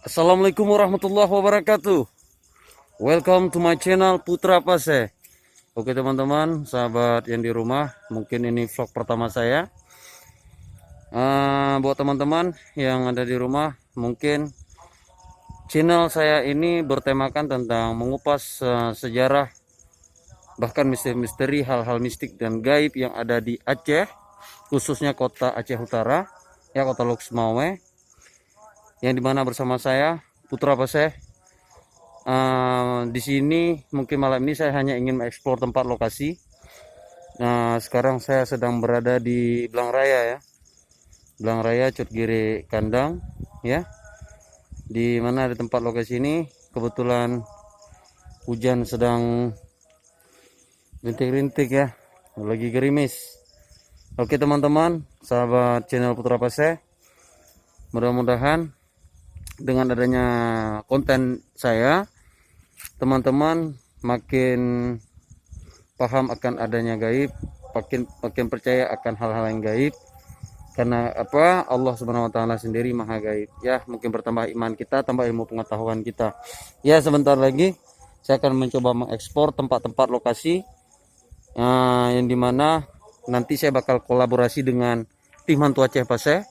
Assalamualaikum warahmatullahi wabarakatuh. Welcome to my channel Putra Pase. Oke teman-teman, sahabat yang di rumah, mungkin ini vlog pertama saya. Buat teman-teman yang ada di rumah, mungkin channel saya ini bertemakan tentang mengupas sejarah, bahkan misteri-misteri, hal-hal mistik dan gaib yang ada di Aceh, khususnya kota Aceh Utara, ya kota Lok Sumawe, yang dimana bersama saya Putra Pase. Di sini mungkin malam ini saya hanya ingin mengeksplor tempat lokasi. Nah, sekarang saya sedang berada di Belang Raya ya, Belang Raya Cutgiri Kandang ya, di mana di tempat lokasi ini kebetulan hujan sedang rintik-rintik ya, lagi gerimis. Oke teman-teman, sahabat channel Putra Pase, mudah-mudahan dengan adanya konten saya, teman-teman makin paham akan adanya gaib, makin percaya akan hal-hal yang gaib. Karena apa? Allah Subhanahu wa taala sendiri maha gaib. Ya, mungkin bertambah iman kita, tambah ilmu pengetahuan kita. Ya, sebentar lagi saya akan mencoba mengekspor tempat-tempat lokasi yang dimana nanti saya bakal kolaborasi dengan tim Hantu Aceh Pase.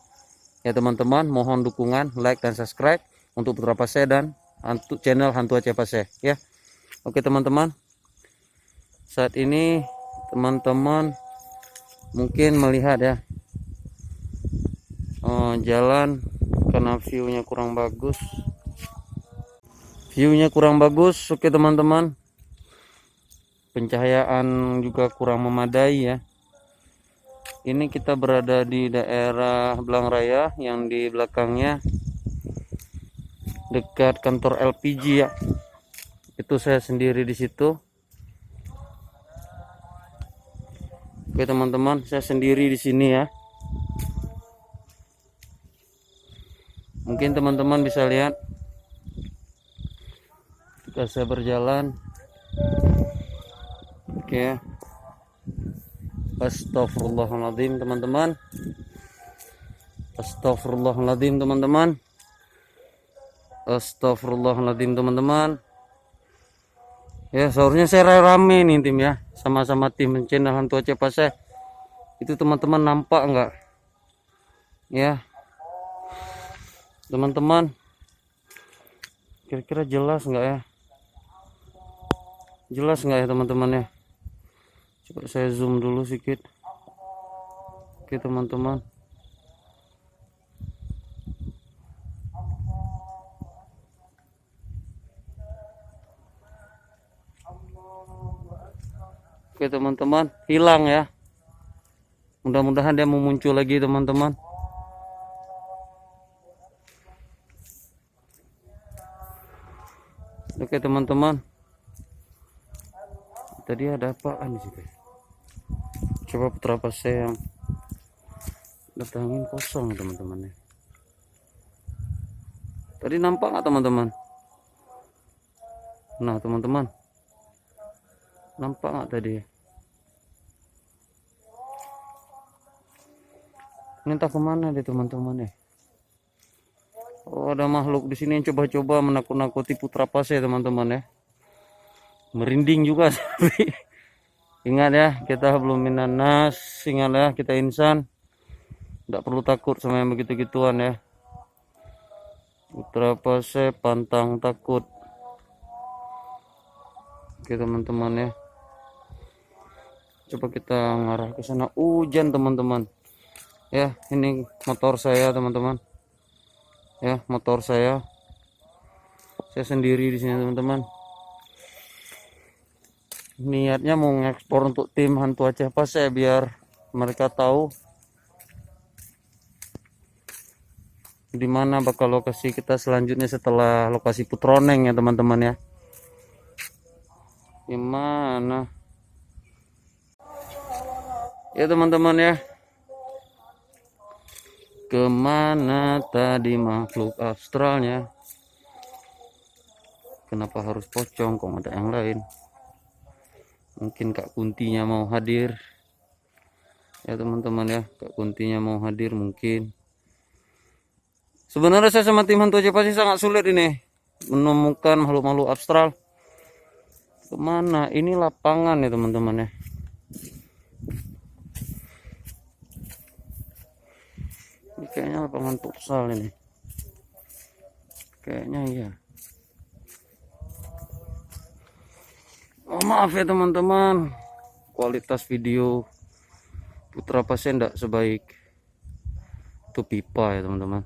Ya teman-teman, mohon dukungan, like dan subscribe untuk Putra Pase dan channel Hantu Aceh Pase ya. Oke teman-teman, saat ini teman-teman mungkin melihat ya, jalan karena viewnya kurang bagus. Oke teman-teman, pencahayaan juga kurang memadai ya. Ini kita berada di daerah Belang Raya, yang di belakangnya dekat kantor LPG ya. Itu saya sendiri di situ. Oke teman-teman, saya sendiri di sini ya. Mungkin teman-teman bisa lihat ketika saya berjalan. Oke. Astagfirullahaladzim teman-teman. Astagfirullahaladzim teman-teman. Astagfirullahaladzim teman-teman. Ya, seharusnya saya rame nih tim ya, sama-sama tim channel Hantu Aceh Pase. Itu teman-teman nampak enggak? Ya. Teman-teman, kira-kira jelas enggak ya? Jelas enggak ya teman-teman ya? Coba saya zoom dulu sedikit. Oke teman-teman. Oke teman-teman, hilang ya. Mudah-mudahan dia mau muncul lagi teman-teman. Oke teman-teman. Tadi ada apaan di situ? Coba Putra Pase yang datangin kosong teman-teman ya. Tadi nampak nggak teman-teman? Nah teman-teman, nampak nggak tadi? Ini entah kemana deh teman-teman ya. Oh, ada makhluk di sini yang coba-coba menakut-nakuti Putra Pase teman-teman ya. Merinding juga. Ingat ya, kita belum minanas. Ingat ya, kita insan. Tidak perlu takut sama yang begitu-gituan ya. Putra Pase pantang takut. Oke teman-teman ya. Coba kita ngarah ke sana. Hujan teman-teman. Ya, ini motor saya teman-teman. Ya, motor saya. Saya sendiri di sini teman-teman. Niatnya mau ngekspor untuk tim Hantu Aceh Pase biar mereka tahu di mana bakal lokasi kita selanjutnya setelah lokasi Putroneng ya teman-teman ya. Gimana? Ya teman-teman ya. Kemana tadi makhluk astralnya? Kenapa harus pocong? Kok ada yang lain? Mungkin Kak Kuntinya mau hadir. Ya teman-teman ya, Kak Kuntinya mau hadir mungkin. Sebenarnya saya sama tim hantu aja pasti sangat sulit ini menemukan makhluk-makhluk astral. Kemana? Ini lapangan ya teman-teman ya. Ini kayaknya lapangan futsal ini. Kayaknya iya. Oh, maaf ya teman-teman. Kualitas video Putra Pasien tidak sebaik itu pipa ya teman-teman.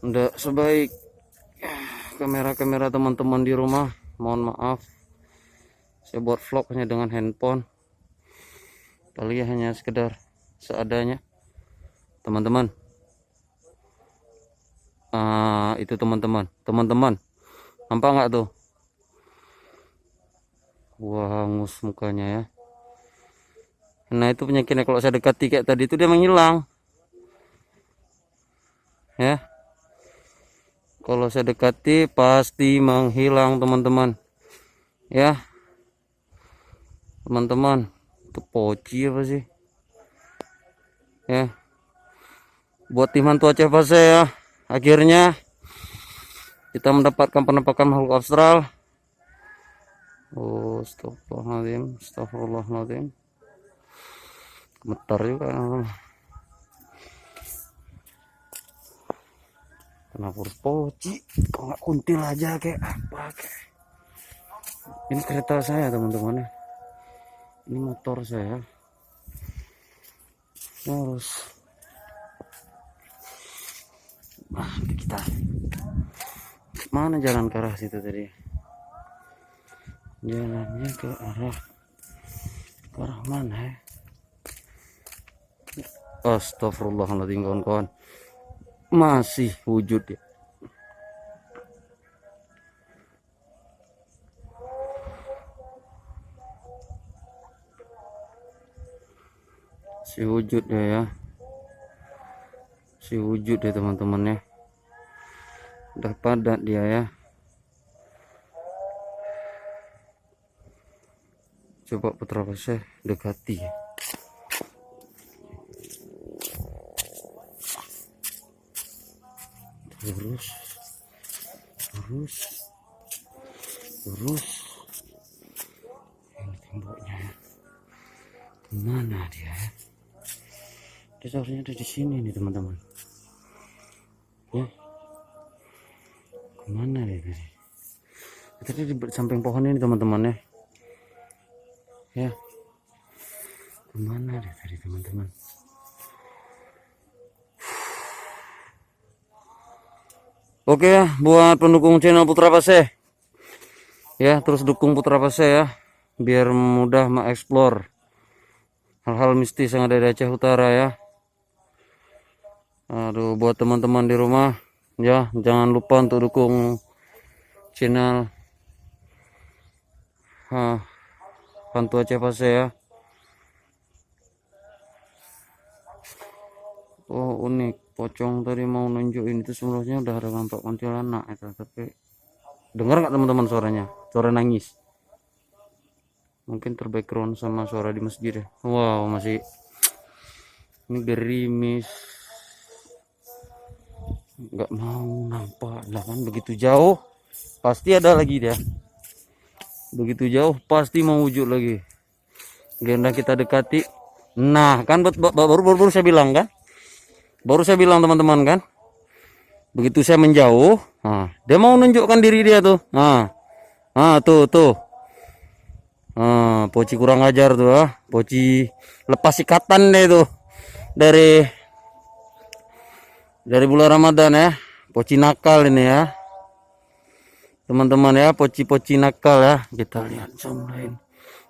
Tidak sebaik kamera-kamera teman-teman di rumah. Mohon maaf. Saya buat vlog hanya dengan handphone. Kali ya hanya sekedar seadanya. Teman-teman. Itu teman-teman. Teman-teman. Nampak nggak tuh? Wah, hangus mukanya ya. Nah, itu penyakitnya kalau saya dekati kayak tadi itu dia menghilang. Ya. Kalau saya dekati pasti menghilang teman-teman. Ya. Teman-teman, itu poci apa sih? Ya. Buat tim hantu Aceh Pasir ya. Akhirnya kita mendapatkan penampakan makhluk astral. Oh, astagfirullahaladzim, astagfirullahaladzim. Gemetar juga. Kenapa harus poci? Kok nggak kuntil aja kayak apa kayak? Ini kereta saya teman-teman ya. Ini motor saya. Harus. Kita. Mana jalan ke arah situ tadi? Jalannya ke arah mana ya? Astagfirullahaladzim kawan-kawan. Masih wujud ya. Si wujud ya. Si wujud ya teman-teman ya. Udah padat dia ya. Coba Putra Pasir dekati. Terus ini temboknya ya. Mana dia ya? Dia seharusnya ada di sini nih teman-teman ya. Kemana dia tadi? Tadi di samping pohon ini teman-teman ya. Ya, kemana dia tadi teman-teman? Oke ya, buat pendukung channel Putra Pasir ya, terus dukung Putra Pasir ya, biar mudah mengeksplor hal-hal mistis yang ada di Aceh Utara ya. Aduh, buat teman-teman di rumah ya, jangan lupa untuk dukung channel Hantu Aceh Pasir ya. Oh, unik. Pocong tadi mau nunjukin itu sebenarnya udah ada nampak kuntilanak itu, tapi dengar nggak teman-teman suaranya? Suara nangis. Mungkin terbackground sama suara di masjid ya. Wow, masih ini gerimis. Nggak mau nampak lah kan, begitu jauh pasti ada lagi dia. Begitu jauh pasti mau wujud lagi. Genda kita dekati. Nah, kan baru saya bilang kan? Baru saya bilang teman-teman kan, begitu saya menjauh, dia mau nunjukkan diri dia tuh. Tuh. Poci kurang ajar tuh, Poci lepas ikatan deh tuh dari bulan Ramadan ya. Poci nakal ini ya, teman-teman ya, poci nakal ya. Kita lihat zoom lain.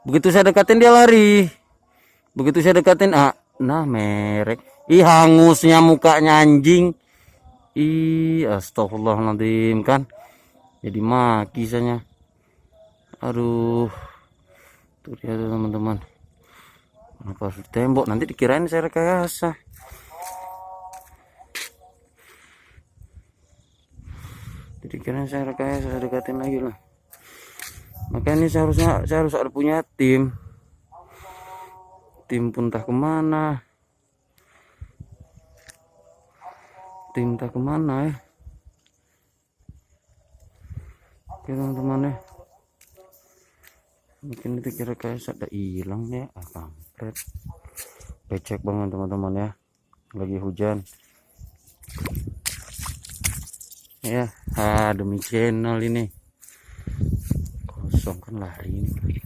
Begitu saya dekatin dia lari. Begitu saya dekatin, merek. Ih, hangusnya mukanya anjing. Ih, astagfirullahaladzim kan. Jadi maki saya. Aduh. Tuh dia tuh teman-teman. Kenapa harus tembok? Nanti dikirain saya rekayasa. Jadi dikirain saya rekayasa, saya dekatin lagi lah. Makanya ini saya harus ada punya tim. Tim pun entah kemana. tinta kemana ya. Oke teman-teman ya, mungkin itu kira-kira ada hilang ya. Kampret, becek banget teman-teman ya, lagi hujan ya. Demi channel ini kosong kan, lari ini.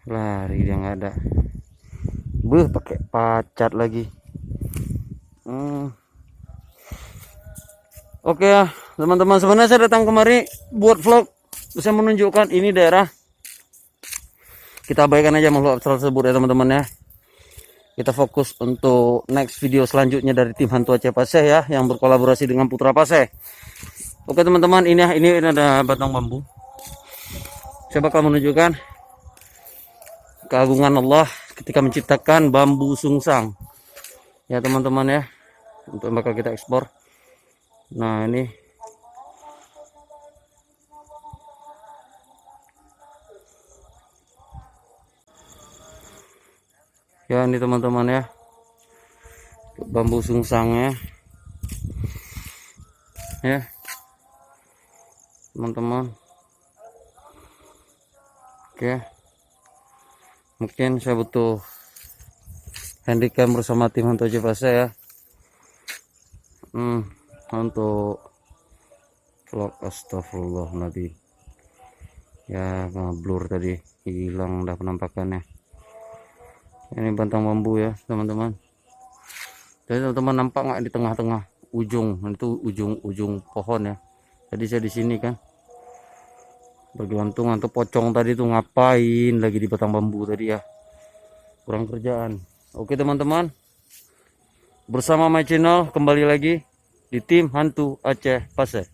Lari dia nggak ada. Pakai pacat lagi. Oke ya teman-teman, sebenarnya saya datang kemari buat vlog, bisa menunjukkan ini daerah. Kita abaikan aja makhluk tersebut ya teman-teman ya. Kita fokus untuk next video selanjutnya dari tim Hantu Aceh Paseh ya, yang berkolaborasi dengan Putra Paseh. Oke teman-teman, ini ada batang bambu. Saya bakal menunjukkan keagungan Allah ketika menciptakan bambu sungsang ya teman-teman ya, untuk bakal kita ekspor. Nah ini ya, ini teman-teman ya, bambu sungsangnya ya teman-teman. Oke, mungkin saya butuh handycam bersama tim Hantu Aceh Paseh ya, untuk vlog. Astagfirullah nanti ya, blur tadi, hilang dah penampakannya. Ini batang bambu ya teman-teman. Jadi teman-teman nampak nggak di tengah-tengah ujung itu, ujung pohon ya. Jadi saya di sini kan bergelantungan tuh, pocong tadi tuh ngapain lagi di batang bambu tadi ya, kurang kerjaan. Oke teman-teman, bersama my channel kembali lagi di tim Hantu Aceh Paseh.